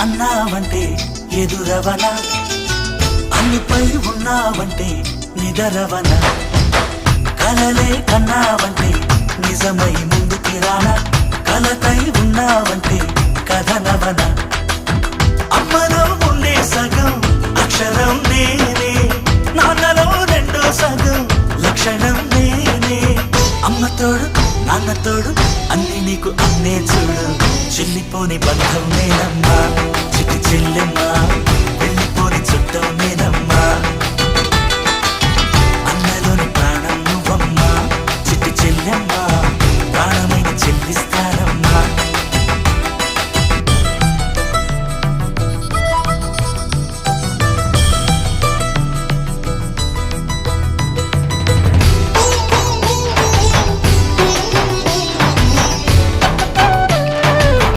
అన్నావంటే ఎదురవనా, అన్నిపై ఉన్నావంటే నిదరవనా, కలలే కన్నావంటే నిజమై ముందుకి రానా, కలతై ఉన్నావంటే కథనవనా. అమ్మలో ఉండే సగం అక్షరం నేనే, నాన్నలో రెండో సగం లక్షణం నేనే. అమ్మ తోడు నాన్న తోడు అన్ని నీకు అన్నే చూడు, చెల్లిపోని బంధం నేనమ్మా చిటి చెల్లెమ్మా, వెళ్ళిపోని చుట్టం